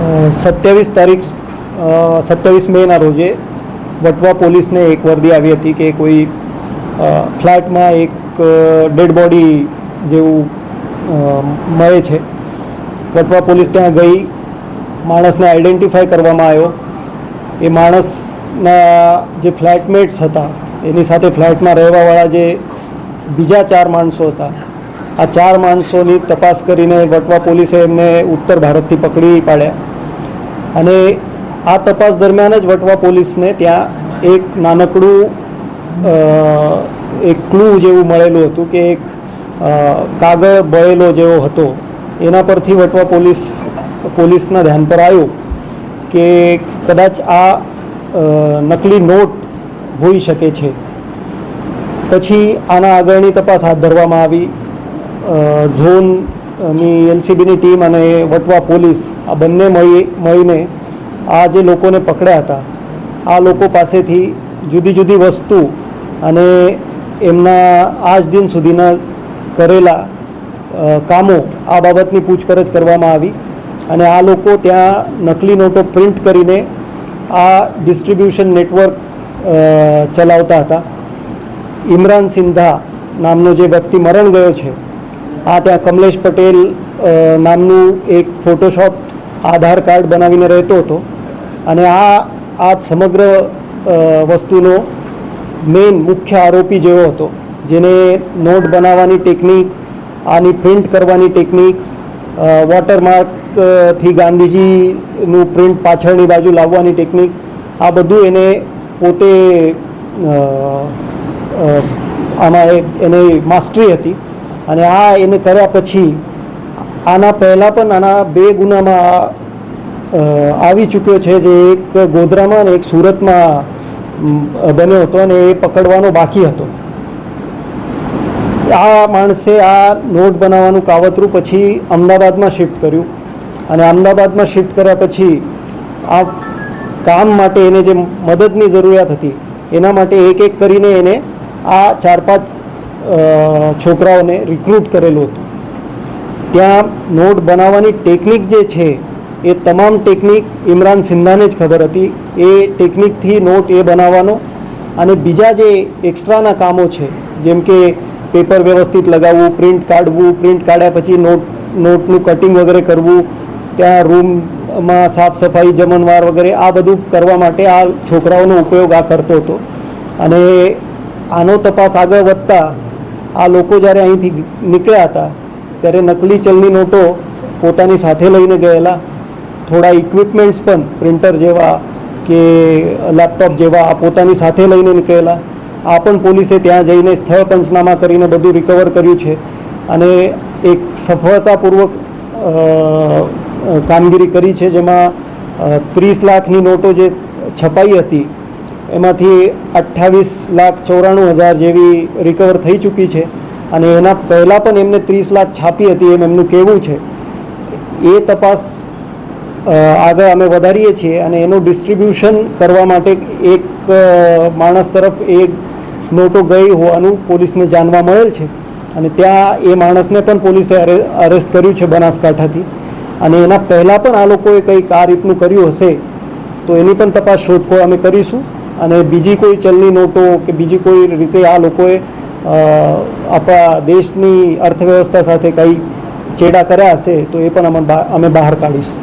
27 તારીખ 27 મેના રોજે વટવા પોલીસને એક વર્દી આવી હતી કે કોઈ ફ્લેટમાં એક ડેડ બોડી જેવું મળે છે. વટવા પોલીસ ત્યાં ગઈ, માણસને આઈડેન્ટિફાઈ કરવામાં આવ્યો. એ માણસના જે ફ્લેટમેટ્સ હતા એની સાથે ફ્લેટમાં રહેવાવાળા જે બીજા 4 માણસો હતા, આ 4 માણસોની તપાસ કરીને વટવા પોલીસે એમને ઉત્તર ભારતથી પકડી પાડ્યા. અને આ તપાસ દરમિયાન જ વટવા પોલીસને ત્યાં એક નાનકડું એક ક્લુ જેવું મળેલું હતું કે એક કાગળ બળેલો જેવો હતો. એના પરથી વટવા પોલીસના ધ્યાન પર આવ્યું કે કદાચ આ નકલી નોટ હોઈ શકે છે. પછી આના આગળની તપાસ હાથ ધરવામાં આવી. ઝોનની એલસીબીની ટીમ અને વટવા પોલીસ આ બંને મળીને આ જે લોકોને પકડ્યા હતા, આ લોકો પાસેથી જુદી જુદી વસ્તુ અને એમના આજ દિન સુધીના કરેલા કામો આ બાબતની પૂછપરછ કરવામાં આવી. અને આ લોકો ત્યાં નકલી નોટો પ્રિન્ટ કરીને આ ડિસ્ટ્રીબ્યુશન નેટવર્ક ચલાવતા હતા. ઇમરાન સિંધા નામનો જે વ્યક્તિ મરણ ગયો છે, આ ત્યાં કમલેશ પટેલ નામનું એક ફોટોશોપ આધાર કાર્ડ બનાવીને રહેતો હતો. અને આ સમગ્ર વસ્તુનો મેઇન મુખ્ય આરોપી જેવો હતો, જેને નોટ બનાવવાની ટેકનિક, આની પ્રિન્ટ કરવાની ટેકનિક, વોટરમાર્કથી ગાંધીજીનું પ્રિન્ટ પાછળની બાજુ લાવવાની ટેકનિક, આ બધું એને પોતે આમાં એને માસ્ટરી હતી. અને આ એને કર્યા પછી આના પહેલાં પણ આના 2 ગુનામાં આવી ચૂક્યો છે, જે એક ગોધરામાં અને એક સુરતમાં બન્યો હતો અને એ પકડવાનો બાકી હતો. આ માણસે આ નોટ બનાવવાનું કાવતરું પછી અમદાવાદમાં શિફ્ટ કર્યું. અને અમદાવાદમાં શિફ્ટ કર્યા પછી આ કામ માટે એને જે મદદની જરૂરિયાત હતી એના માટે એક એક કરીને એને આ 4-5 છોકરાઓને રિક્રુટ કરેલું હતું. ત્યાં નોટ બનાવવાની ટેકનિક જે છે એ તમામ ટેકનિક ઇમરાન સિંધાને જ ખબર હતી. એ ટેકનિકથી નોટ એ બનાવવાનો અને બીજા જે એક્સ્ટ્રાના કામો છે, જેમ કે પેપર વ્યવસ્થિત લગાવવું, પ્રિન્ટ કાઢવું, પ્રિન્ટ કાઢ્યા પછી નોટનું કટિંગ વગેરે કરવું, ત્યાં રૂમમાં સાફ સફાઈ, જમણવાર વગેરે આ બધું કરવા માટે આ છોકરાઓનો ઉપયોગ આ કરતો હતો. અને આનો તપાસ આગળ વધતા આ લોકો જ્યારે અહીંથી નીકળ્યા હતા ત્યારે નકલી ચલની નોટો પોતાની સાથે લઈને ગયેલા. થોડા ઇક્વિપમેન્ટ્સ પણ પ્રિન્ટર જેવા કે લેપટોપ જેવા આ પોતાની સાથે લઈને નીકળેલા. આ પણ પોલીસે ત્યાં જઈને સ્થળ પંચનામા કરીને બધું રિકવર કર્યું છે. અને એક સફળતાપૂર્વક કામગીરી કરી છે, જેમાં 30 લાખની નોટો જે છપાઈ હતી એમાંથી 28,94,000 જેવી રિકવર થઈ ચૂકી છે. અને એના પહેલાં પણ એમને 30 લાખ છાપી હતી એમ એમનું કહેવું છે. એ તપાસ આગળ અમે વધારીએ છીએ અને એનું ડિસ્ટ્રીબ્યુશન કરવા માટે એક માણસ તરફ એક નોટો ગઈ હોવાનું પોલીસને જાણવા મળેલ છે. અને ત્યાં એ માણસને પણ પોલીસે અરેસ્ટ કર્યું છે બનાસકાંઠાથી. અને એના પહેલાં પણ આ લોકોએ કંઈક આ રીતનું કર્યું હશે તો એની પણ તપાસ શોધખોળ અમે કરીશું. અને બીજી કોઈ ચલની નોટો કે બીજી કોઈ રીતે આ લોકોએ આપણા દેશની અર્થવ્યવસ્થા સાથે કંઈ ચેડા કર્યા હશે તો એ પણ અમે બહાર કાઢીશું.